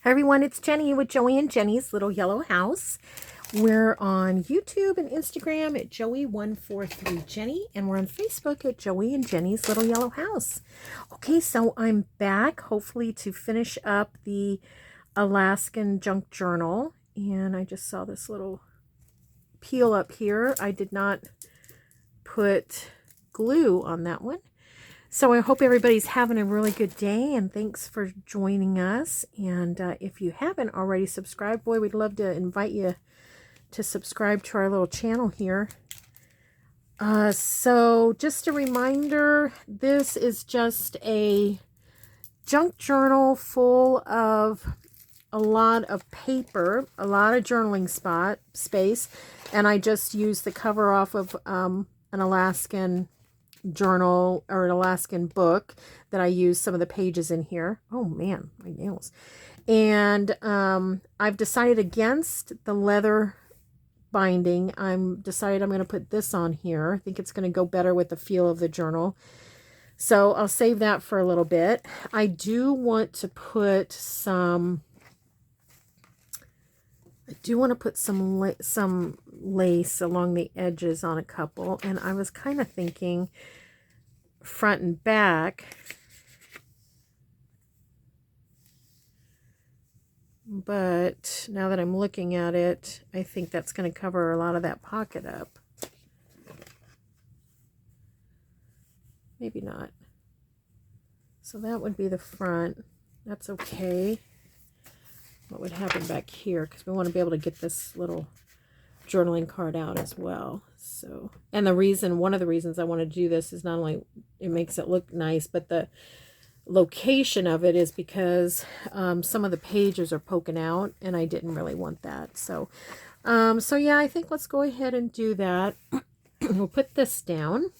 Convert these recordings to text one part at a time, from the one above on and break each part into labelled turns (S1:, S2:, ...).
S1: Hi everyone, it's Jenny with Joey and Jenny's Little Yellow House. We're on YouTube and Instagram at Joey143Jenny, and we're on Facebook at Joey and Jenny's Little Yellow House. Okay, so I'm back, hopefully to finish up the Alaskan Junk Journal, and I just saw this little peel up here. I did not put glue on that one. So I hope everybody's having a really good day, and thanks for joining us. And if you haven't already subscribed, boy, we'd love to invite you to subscribe to our little channel here. So just a reminder, this is just a junk journal full of a lot of paper, a lot of journaling space, and I just used the cover off of an Alaskan journal or an Alaskan book that I use some of the pages in here. Oh man, my nails. And I've decided against the leather binding. decided I'm going to put this on here. I think it's going to go better with the feel of the journal. So I'll save that for a little bit. I do want to put some some lace along the edges on a couple, and I was kind of thinking front and back, but now that I'm looking at it, I think that's going to cover a lot of that pocket up. Maybe not. So that would be the front. That's okay. What would happen back here, because we want to be able to get this little journaling card out as well. So, and one of the reasons I want to do this is not only it makes it look nice, but the location of it is because some of the pages are poking out, and I didn't really want that. So, so yeah, I think let's go ahead and do that. We'll put this down,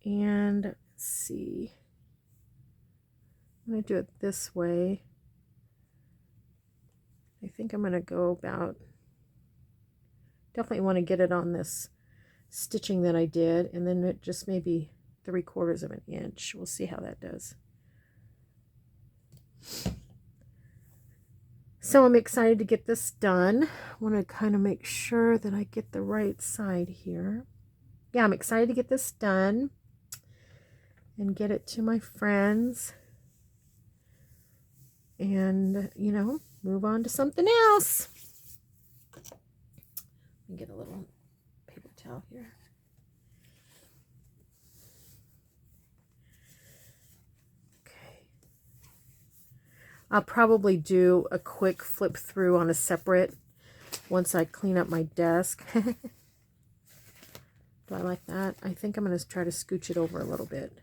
S1: and let's see. I'm going to do it this way. I think I'm going to go about, definitely want to get it on this stitching that I did, and then it just maybe 3/4 of an inch. We'll see how that does. So I'm excited to get this done. I want to kind of make sure that I get the right side here. Yeah, I'm excited to get this done and get it to my friends. And, you know, move on to something else. Let me get a little paper towel here. Okay. I'll probably do a quick flip through on a separate once I clean up my desk. Do I like that? I think I'm going to try to scooch it over a little bit.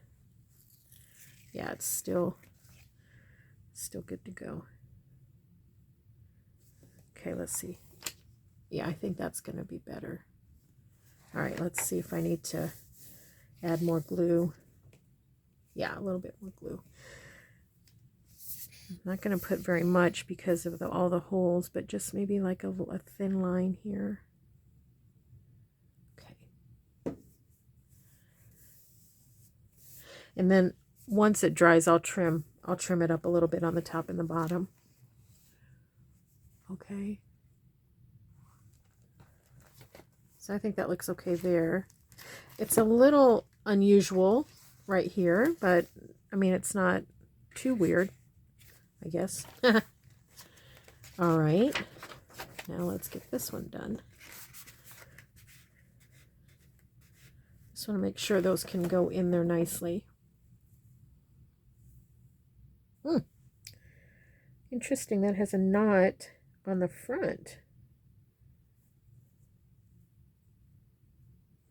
S1: Yeah, it's still good to go. Okay, let's see. Yeah, I think that's going to be better. All right, let's see if I need to add more glue. Yeah, a little bit more glue. I'm not going to put very much because of all the holes, but just maybe like a thin line here. Okay. And then once it dries, I'll trim it up a little bit on the top and the bottom. Okay. So I think that looks okay there. It's a little unusual right here, but I mean, it's not too weird, I guess. All right. Now let's get this one done. Just want to make sure those can go in there nicely. Interesting, that has a knot on the front.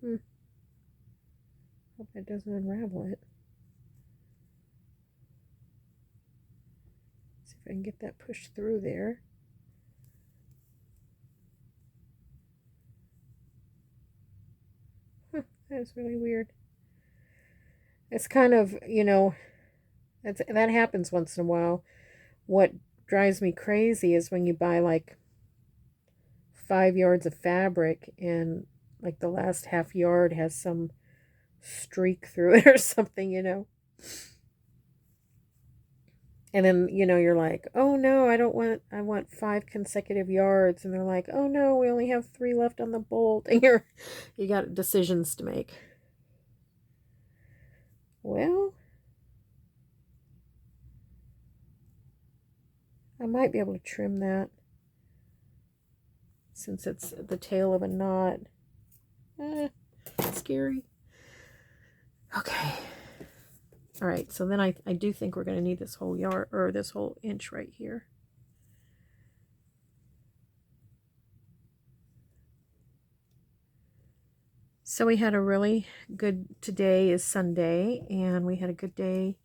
S1: Hope that doesn't unravel it. See if I can get that pushed through there. That is really weird. It's kind of, you know, that happens once in a while. What drives me crazy is when you buy like 5 yards of fabric and like the last half yard has some streak through it or something, you know. And then, you know, you're like, oh no, I want 5 consecutive yards. And they're like, oh no, we only have 3 left on the bolt. And you got decisions to make. Well, I might be able to trim that since it's the tail of a knot. Scary. Okay. All right, so then I do think we're going to need this whole yard, or this whole inch right here. So we had a really good, today is Sunday, and we had a good day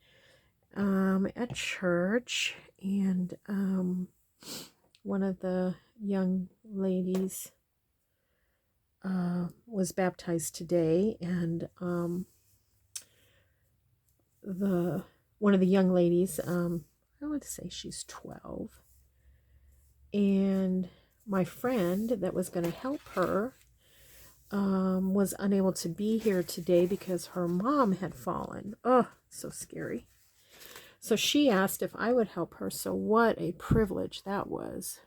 S1: at church, and one of the young ladies was baptized today, and one of the young ladies, I would say she's 12, and my friend that was going to help her was unable to be here today because her mom had fallen. Oh, so scary. So she asked if I would help her. So what a privilege that was.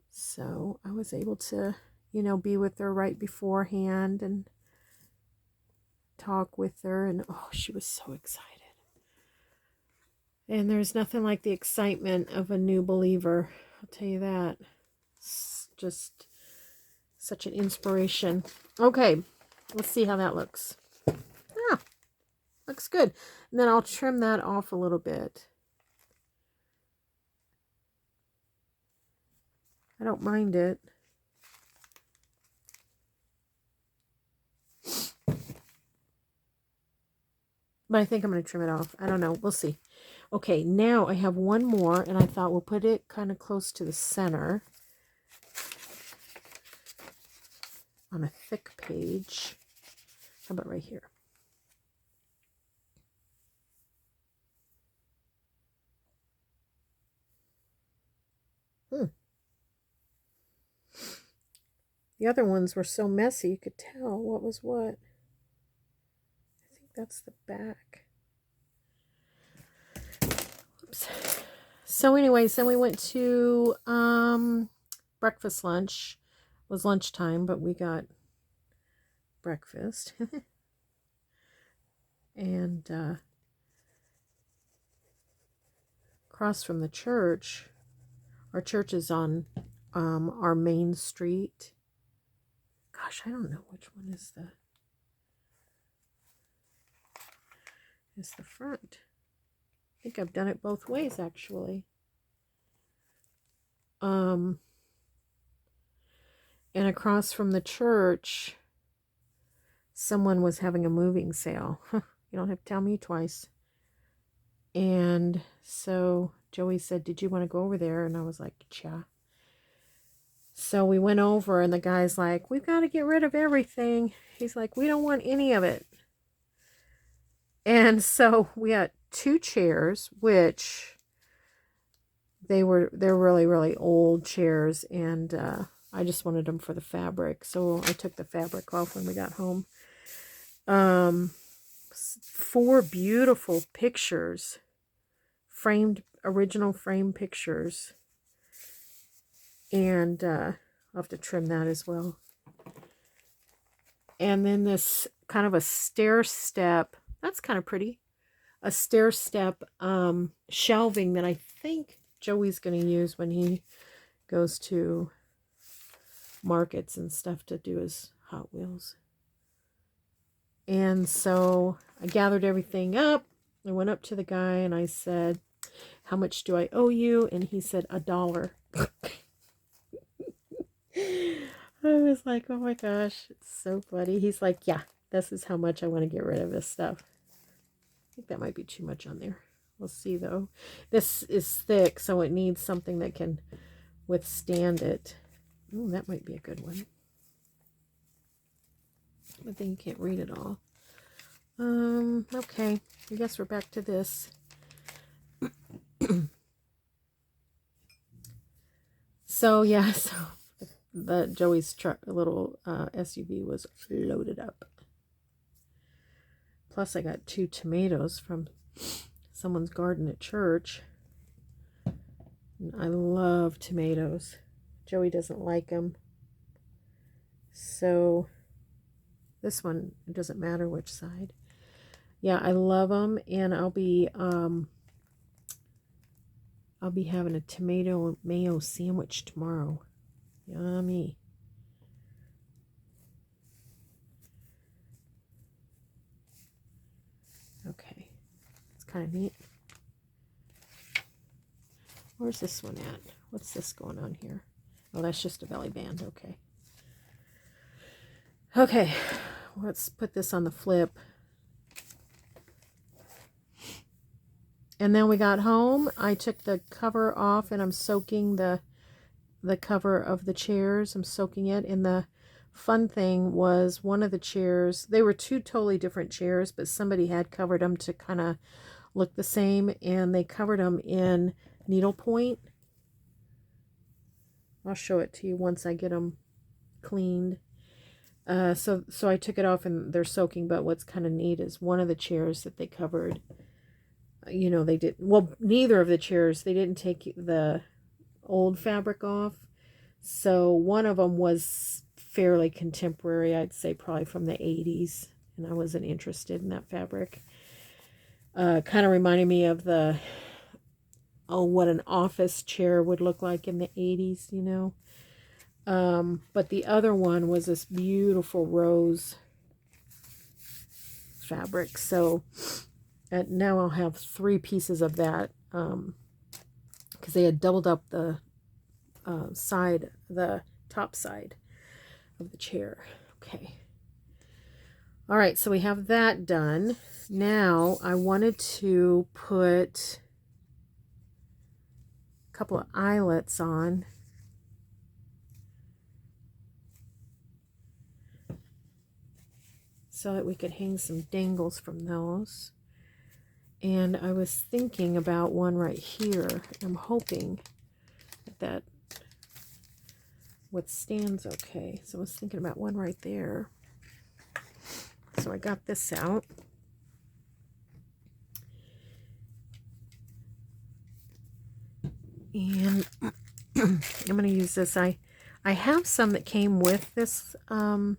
S1: So I was able to, you know, be with her right beforehand and talk with her. And oh, she was so excited. And there's nothing like the excitement of a new believer. I'll tell you that. It's just such an inspiration. Okay, let's see how that looks. Ah, looks good. And then I'll trim that off a little bit. I don't mind it. But I think I'm going to trim it off. I don't know. We'll see. Okay, now I have one more, and I thought we'll put it kind of close to the center on a thick page. How about right here? The other ones were so messy, you could tell what was what. I think that's the back. Oops. So anyways, then we went to breakfast lunch. It was lunchtime, but we got breakfast. And across from the church, our church is on our main street. Gosh, I don't know which one is the front. I think I've done it both ways, actually. And across from the church, someone was having a moving sale. You don't have to tell me twice. And so Joey said, did you want to go over there? And I was like, yeah. So we went over, and the guy's like, we've got to get rid of everything. He's like, we don't want any of it. And so we had 2 chairs, which they're really, really old chairs, and I just wanted them for the fabric. So I took the fabric off when we got home. 4 beautiful pictures, original frame pictures. And I'll have to trim that as well. And then this kind of a stair step, that's kind of pretty. A stair step shelving that I think Joey's going to use when he goes to markets and stuff to do his Hot Wheels. And so I gathered everything up. I went up to the guy and I said, how much do I owe you? And he said, $1. I was like, oh my gosh, it's so funny. He's like, yeah, this is how much I want to get rid of this stuff. I think that might be too much on there. We'll see though. This is thick, so it needs something that can withstand it. Ooh, that might be a good one. But then you can't read it all. Okay, I guess we're back to this. So yeah, so the Joey's truck, little SUV was loaded up. Plus I got 2 tomatoes from someone's garden at church. I love tomatoes. Joey doesn't like them. So this one, it doesn't matter which side. Yeah, I love them, and I'll be having a tomato and mayo sandwich tomorrow. Yummy. Okay. It's kind of neat. Where's this one at? What's this going on here? Oh, that's just a belly band. Okay. Okay. Let's put this on the flip. And then we got home. I took the cover off, and I'm soaking the cover of the chairs. I'm soaking it. And the fun thing was, one of the chairs, they were two totally different chairs, but somebody had covered them to kind of look the same, and they covered them in needlepoint. I'll show it to you once I get them cleaned. So I took it off, and they're soaking, but what's kind of neat is one of the chairs that they covered, you know, they did, well, neither of the chairs, they didn't take the old fabric off. So one of them was fairly contemporary, I'd say probably from the 80s, and I wasn't interested in that fabric. Kind of reminded me of the, what an office chair would look like in the 80s, you know. But the other one was this beautiful rose fabric. So now I'll have 3 pieces of that, because they had doubled up the top side of the chair. Okay. All right, so we have that done. Now I wanted to put a couple of eyelets on. So that we could hang some dangles from those. And I was thinking about one right here. I'm hoping that withstands okay. So I was thinking about one right there. So I got this out. And I'm going to use this. I have some that came with this, what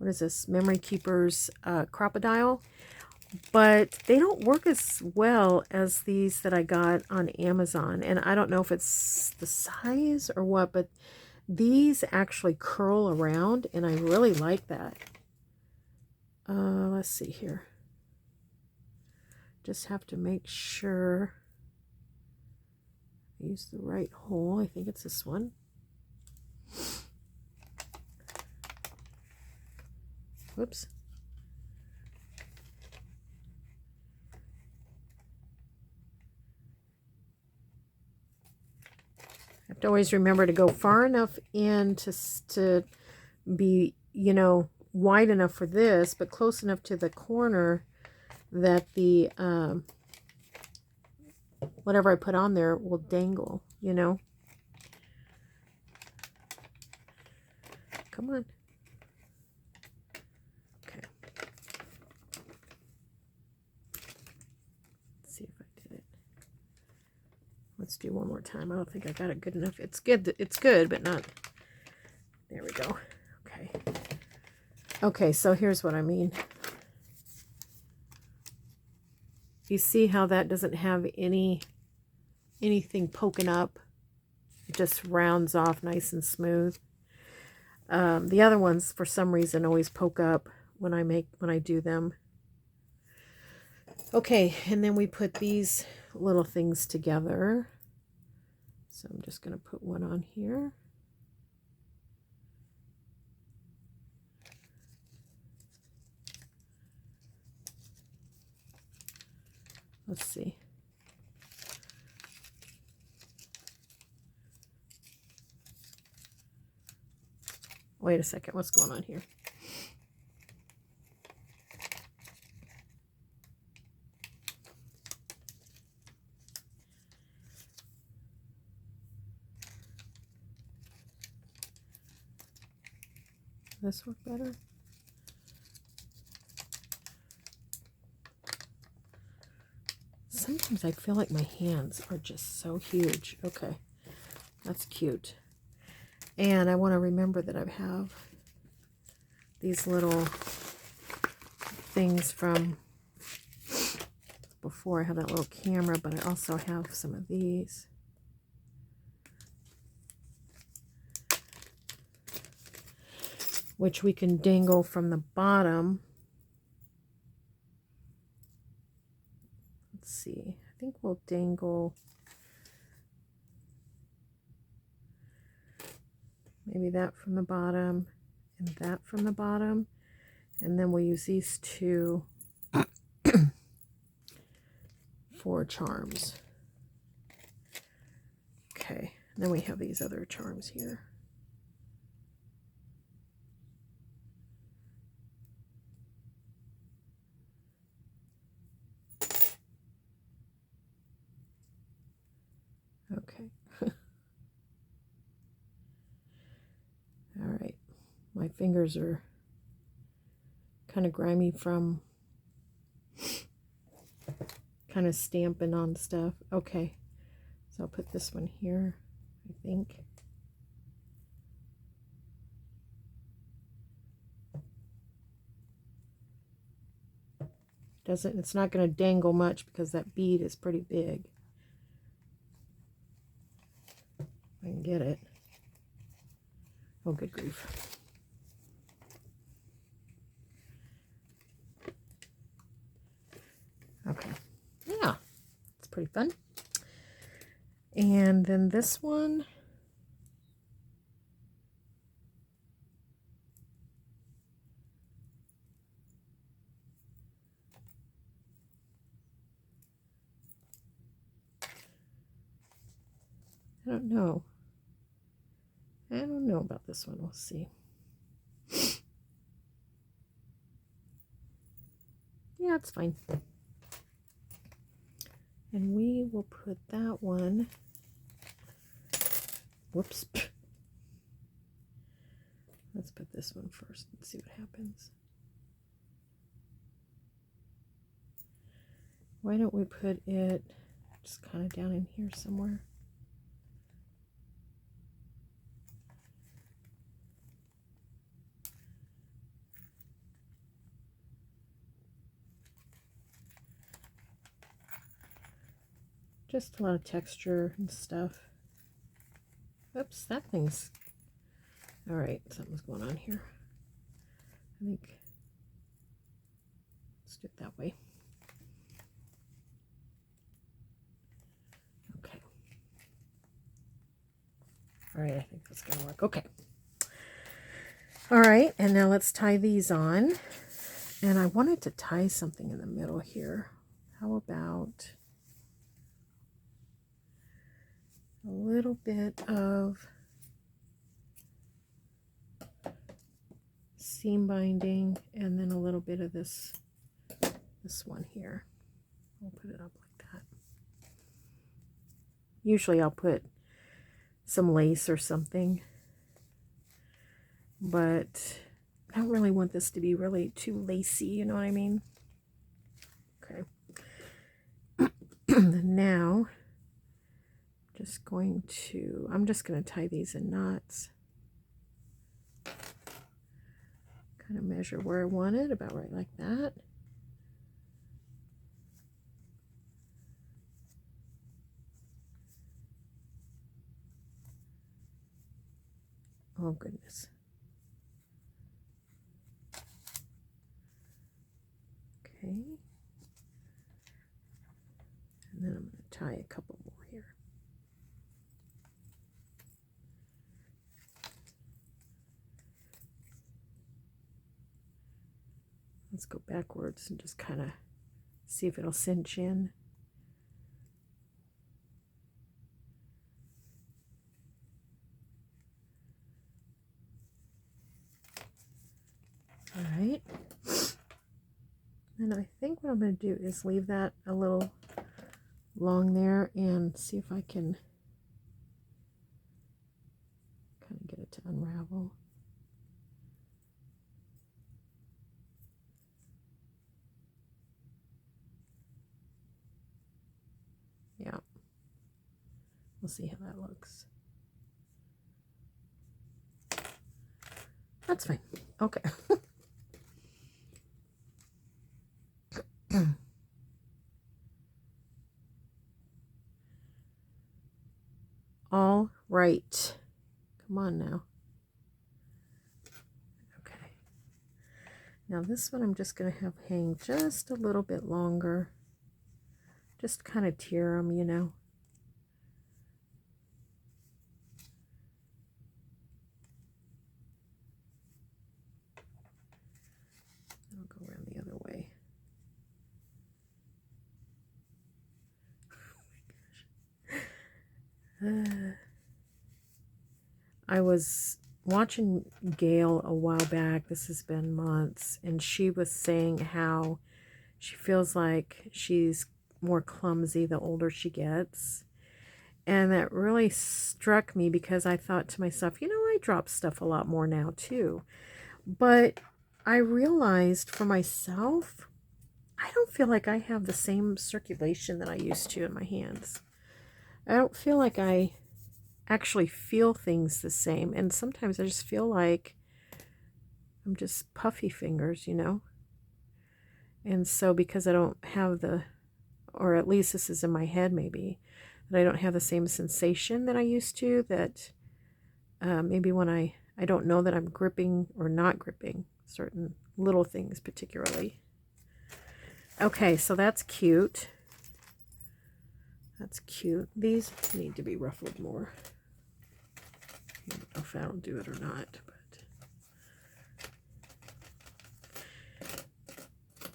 S1: is this? Memory Keepers Crocodile. But they don't work as well as these that I got on Amazon. And I don't know if it's the size or what, but these actually curl around, and I really like that. Let's see here. Just have to make sure I use the right hole. I think it's this one. Whoops. I have to always remember to go far enough in to be, you know, wide enough for this, but close enough to the corner that the whatever I put on there will dangle, you know. Come on. Okay. Let's see if I did it. Let's do one more time. I don't think I got it good enough. It's good. It's good, but not. There we go. Okay. Okay, so here's what I mean. You see how that doesn't have anything poking up? It just rounds off nice and smooth. The other ones, for some reason, always poke up when I do them. Okay, and then we put these little things together. So I'm just going to put one on here. Let's see. Wait a second, what's going on here? Does this work better? Sometimes I feel like my hands are just so huge. Okay, that's cute. And I want to remember that I have these little things from before. I had that little camera, but I also have some of these. Which we can dangle from the bottom. Let's see. I think we'll dangle maybe that from the bottom and that from the bottom. And then we'll use these two for charms. Okay. And then we have these other charms here. Okay. All right. My fingers are kind of grimy from kind of stamping on stuff. Okay. So I'll put this one here, I think. It's not going to dangle much because that bead is pretty big. If I can get it. Oh, good grief. Okay. Yeah, it's pretty fun. And then this one. I don't know. I don't know about this one. We'll see. Yeah, it's fine. And we will put that one. Whoops. Let's put this one first and see what happens. Why don't we put it just kind of down in here somewhere? Just a lot of texture and stuff. Oops, that thing's... All right, something's going on here. I think... Let's do it that way. Okay. All right, I think that's going to work. Okay. All right, and now let's tie these on. And I wanted to tie something in the middle here. How about a little bit of seam binding and then a little bit of this one here. I'll put it up like that. Usually I'll put some lace or something, but I don't really want this to be really too lacy, you know what I mean? Okay. Now, I'm just going to tie these in knots. Kind of measure where I want it, about right like that. Oh, goodness. Okay. And then I'm going to tie a couple more here. Let's go backwards and just kind of see if it'll cinch in. All right. And I think what I'm going to do is leave that a little long there and see if I can kind of get it to unravel. We'll see how that looks. That's fine. Okay. All right. Come on now. Okay. Now this one I'm just going to have hang just a little bit longer. Just kind of tear them, you know. I'll go around the other way. I was watching Gail a while back, this has been months, and she was saying how she feels like she's more clumsy the older she gets. And that really struck me because I thought to myself, you know, I drop stuff a lot more now too. But I realized for myself, I don't feel like I have the same circulation that I used to in my hands. I don't feel like I actually feel things the same. And sometimes I just feel like I'm just puffy fingers, you know. And so because I don't have the, or at least this is in my head maybe, that I don't have the same sensation that I used to, that maybe when I don't know that I'm gripping or not gripping certain little things particularly. Okay, so that's cute. That's cute. These need to be ruffled more. I don't know if that'll do it or not, but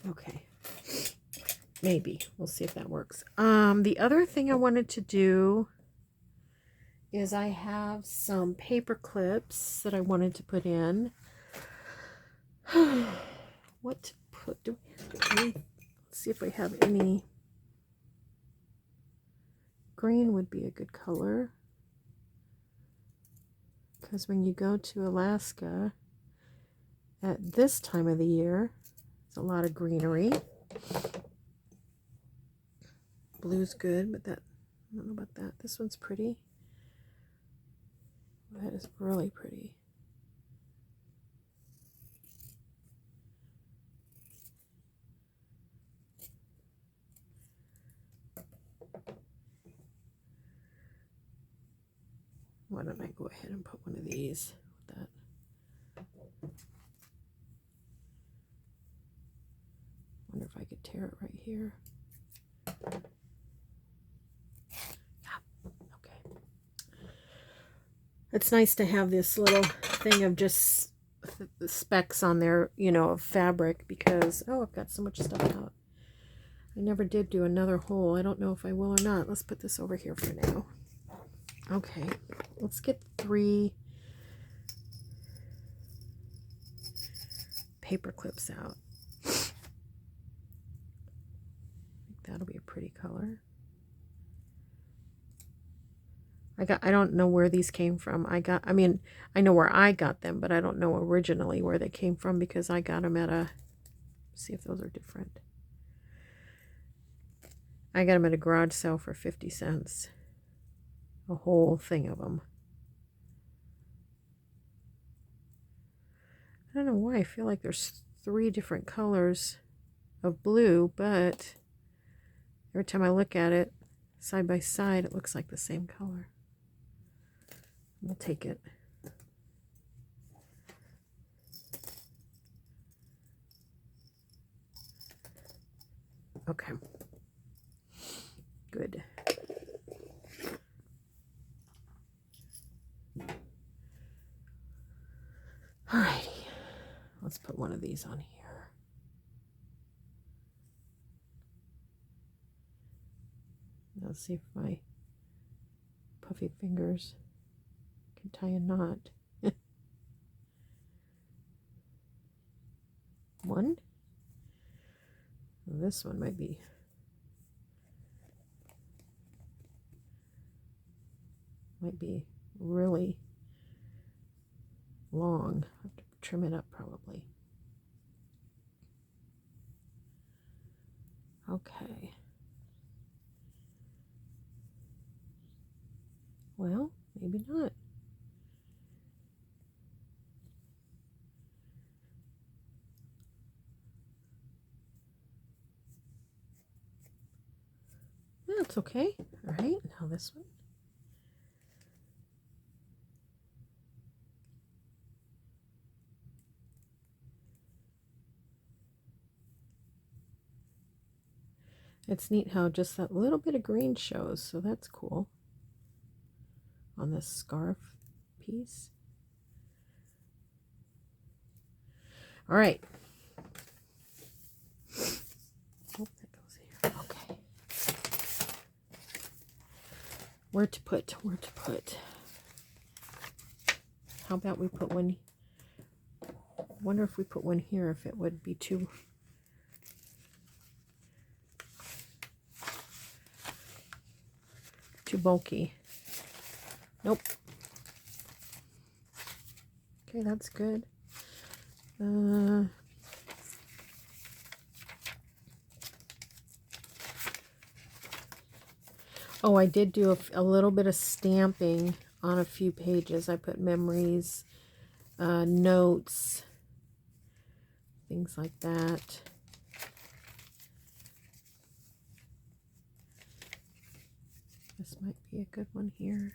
S1: okay. Maybe. We'll see if that works. The other thing I wanted to do is I have some paper clips that I wanted to put in. What to put? Do we have any? Let's see if I have any. Green would be a good color. Because when you go to Alaska at this time of the year, there's a lot of greenery. Blue's good, but that, I don't know about that. This one's pretty. That is really pretty. Why don't I go ahead and put one of these with that? Wonder if I could tear it right here. Yeah, okay. It's nice to have this little thing of just specks on there, you know, of fabric, because, oh, I've got so much stuff out. I never did do another hole. I don't know if I will or not. Let's put this over here for now. Okay, let's get 3 paper clips out. I think that'll be a pretty color. I don't know where these came from. I mean, I know where I got them, but I don't know originally where they came from because I got them at a, see if those are different. I got them at a garage sale for 50 cents. A whole thing of them. I don't know why I feel like there's 3 different colors of blue, but every time I look at it side by side, it looks like the same color. We'll take it. Okay. Good. Alrighty. Let's put one of these on here. Let's see if my puffy fingers can tie a knot. One. This one might be really long. I have to trim it up probably. Okay. Well, maybe not. That's okay. All right, now this one. It's neat how just that little bit of green shows, so that's cool on this scarf piece. All right. Oh, that goes here. Okay. Where to put? How about we put one? Wonder if we put one here, if it would be too bulky. Nope. Okay, that's good. Oh, I did do a little bit of stamping on a few pages. I put memories, notes, things like that. This might be a good one here.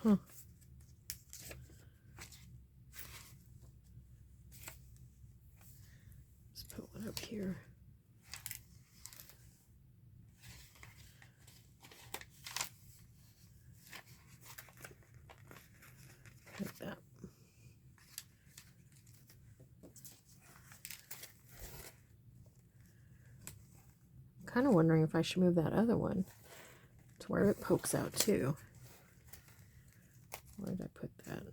S1: Huh. Let's put one up here. Like that. I'm kind of wondering if I should move that other one to where it pokes out too. Where did I put that?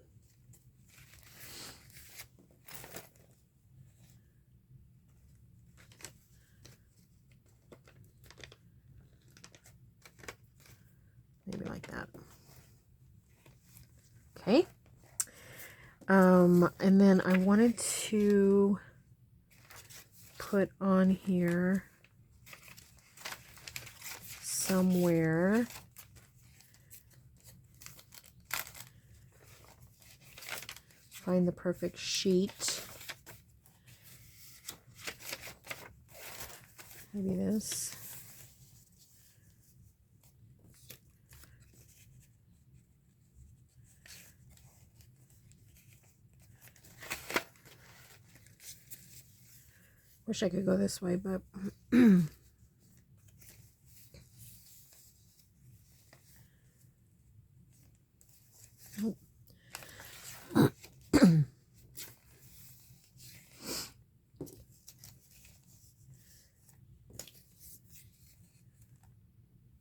S1: Maybe like that. Okay. And then I wanted to put on here somewhere find the perfect sheet. Maybe this. Wish I could go this way, but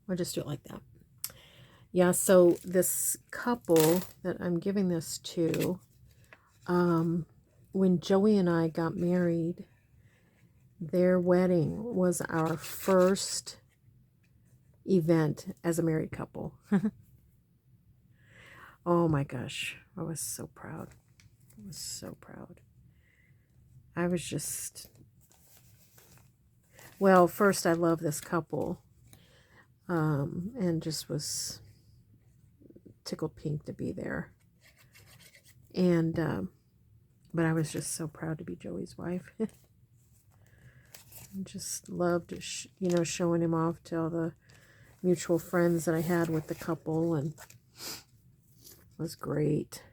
S1: I'll just do it like that. Yeah, so this couple that I'm giving this to, when Joey and I got married, their wedding was our first event as a married couple. Oh my gosh, I was so proud. I was so proud. I was just, well, first I love this couple, and just was tickled pink to be there. And but I was just so proud to be Joey's wife. Just loved, showing him off to all the mutual friends that I had with the couple, and it was great.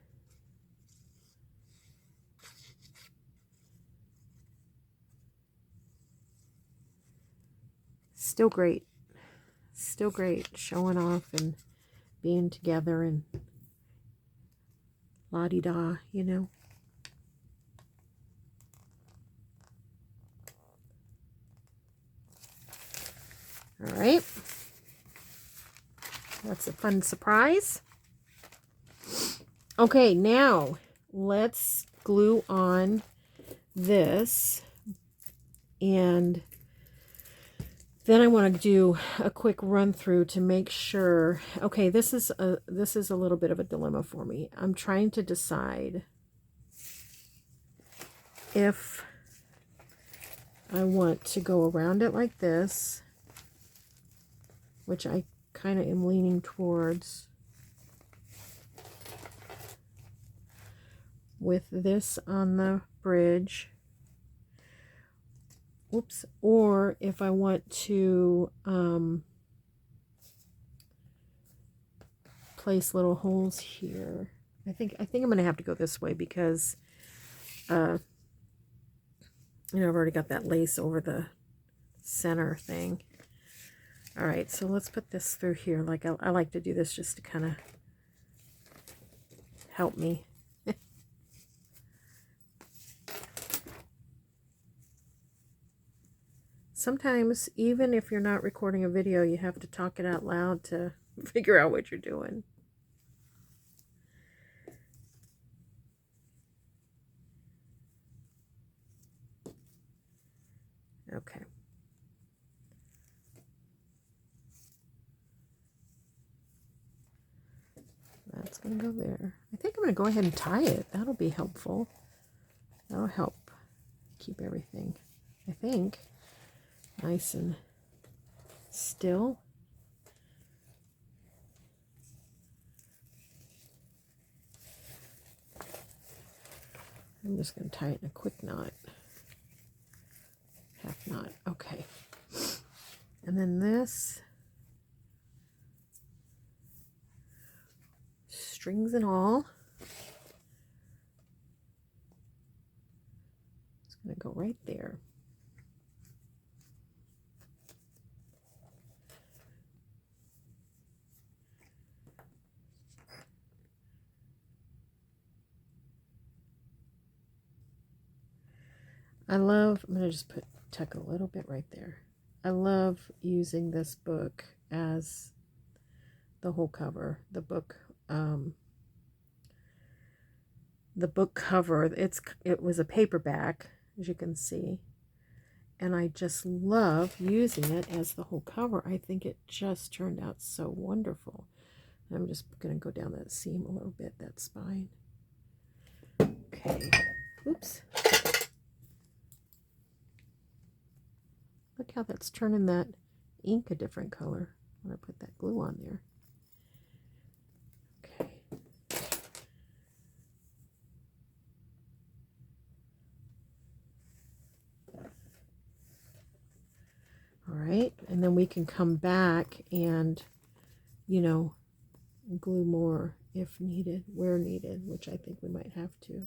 S1: Still great. Still great showing off and being together and la-di-da, All right. That's a fun surprise. Okay, now let's glue on this, and then I want to do a quick run through to make sure. Okay, this is a little bit of a dilemma for me. I'm trying to decide if I want to go around it like this, which I kind of am leaning towards, with this on the bridge. Whoops. Or if I want to place little holes here. I think I'm going to have to go this way because you know, I've already got that lace over the center thing. All right, so let's put this through here. Like I like to do this just to kind of help me. Sometimes, even if you're not recording a video, you have to talk it out loud to figure out what you're doing. Okay. That's going to go there. I think I'm going to go ahead and tie it. That'll be helpful. That'll help keep everything, I think, nice and still. I'm just going to tie it in a quick knot. Half knot. Okay. And then this, strings and all, it's going to go right there. I'm going to just tuck a little bit right there. I love using this book as the whole cover. The book cover, it was a paperback, as you can see, and I just love using it as the whole cover. I think it just turned out so wonderful. I'm just going to go down that seam a little bit, that spine. Okay. Oops. Look how that's turning that ink a different color when I put that glue on there. Okay. All right, and then we can come back and, you know, glue more if needed, where needed, which I think we might have to.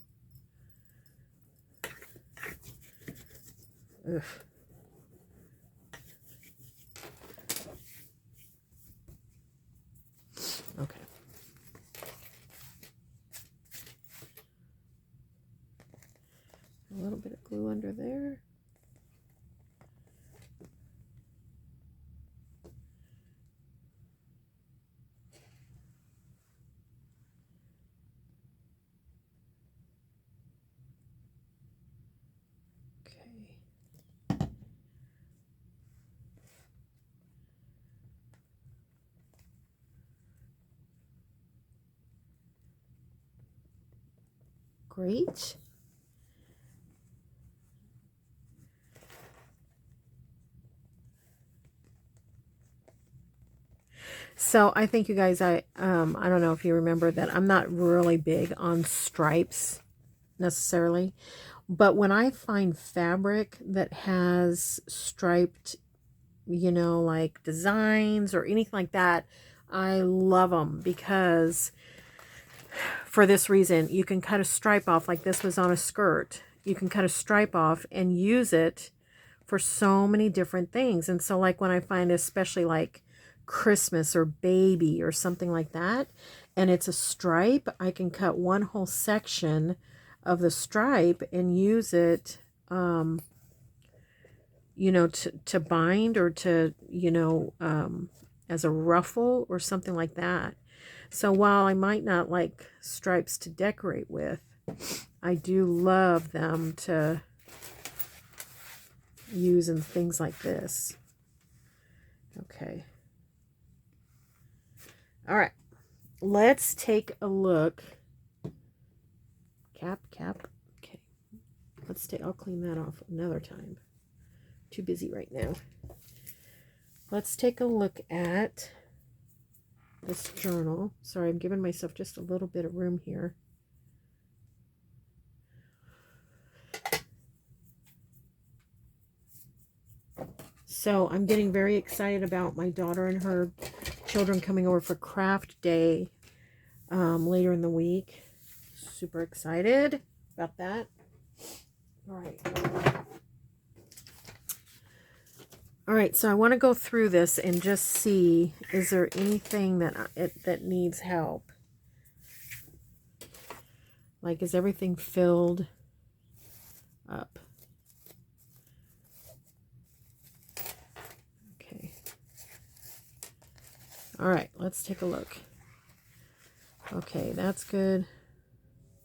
S1: Ugh. Okay. A little bit of glue under there. Okay. Great. So I think you guys, I don't know if you remember that I'm not really big on stripes necessarily, but when I find fabric that has striped, you know, like designs or anything like that, I love them, because for this reason, you can cut a stripe off, like this was on a skirt. You can cut a stripe off and use it for so many different things. And so like when I find, especially like Christmas or baby or something like that, and it's a stripe, I can cut one whole section of the stripe and use it, you know, to bind, or to, you know, as a ruffle or something like that. So while I might not like stripes to decorate with, I do love them to use in things like this. Okay. All right. Let's take a look. Cap. Okay. I'll clean that off another time. Too busy right now. Let's take a look at this journal. Sorry, I'm giving myself just a little bit of room here. So I'm getting very excited about my daughter and her children coming over for craft day later in the week. Super excited about that. All right, so I want to go through this and just see, is there anything that needs help? Like, is everything filled up? Okay. All right, let's take a look. Okay, that's good.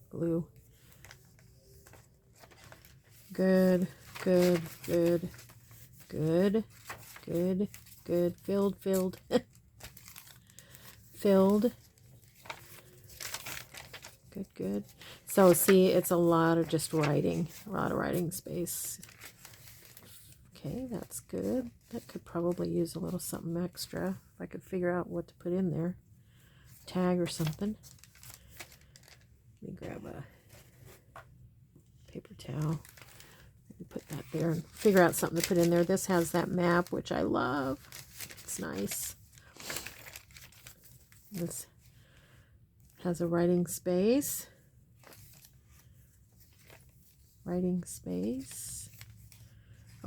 S1: Glue. Good. Filled. Filled. Good. So see, it's a lot of just writing. A lot of writing space. Okay, that's good. That could probably use a little something extra. If I could figure out what to put in there. Tag or something. Let me grab a paper towel. Maybe put that there and figure out something to put in there. This has that map, which I love. It's nice. This has a writing space. Oh,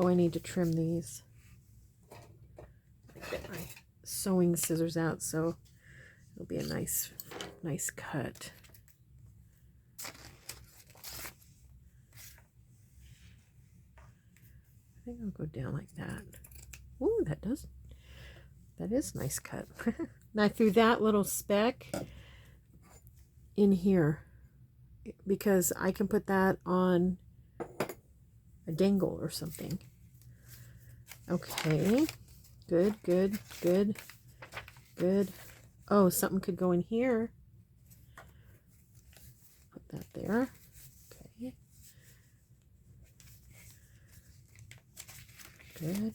S1: I need to trim these. Get my sewing scissors out so it'll be a nice cut. I think I'll go down like that. Ooh, that is a nice cut. Now I threw that little speck in here because I can put that on a dangle or something. Okay, good. Oh, something could go in here. Put that there. Okay. Good.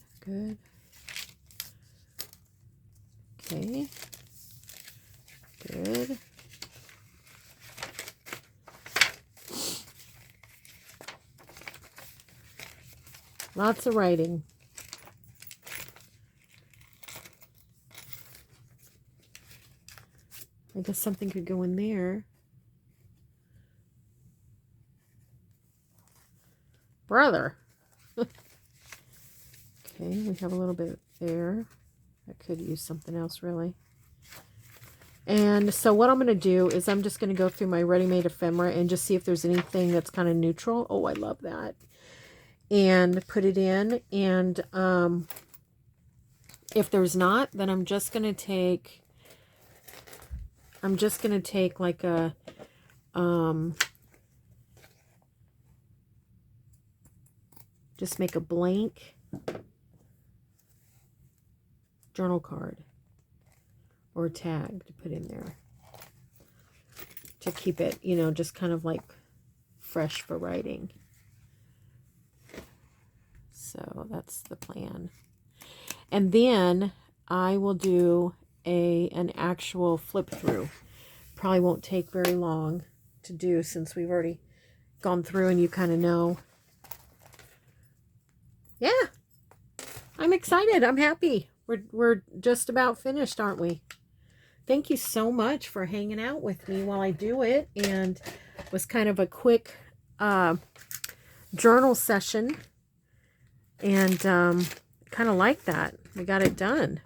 S1: Okay. Good. Lots of writing. I guess something could go in there. Brother. Okay, we have a little bit there. I could use something else, really. And so what I'm going to do is I'm just going to go through my ready-made ephemera and just see if there's anything that's kind of neutral. Oh, I love that. And put it in. And if there's not, then I'm just going to take like a just make a blank journal card or a tag to put in there to keep it, you know, just kind of like fresh for writing. So that's the plan. And then I will do an actual flip through. Probably won't take very long to do since we've already gone through and you kind of know. Yeah, I'm excited. I'm happy. We're just about finished, aren't we? Thank you so much for hanging out with me while I do it. And it was kind of a quick journal session. And kind of like that. We got it done.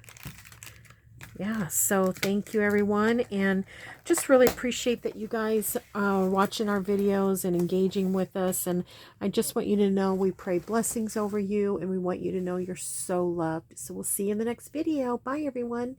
S1: Yeah, so thank you, everyone. And just really appreciate that you guys are watching our videos and engaging with us. And I just want you to know we pray blessings over you. And we want you to know you're so loved. So we'll see you in the next video. Bye, everyone.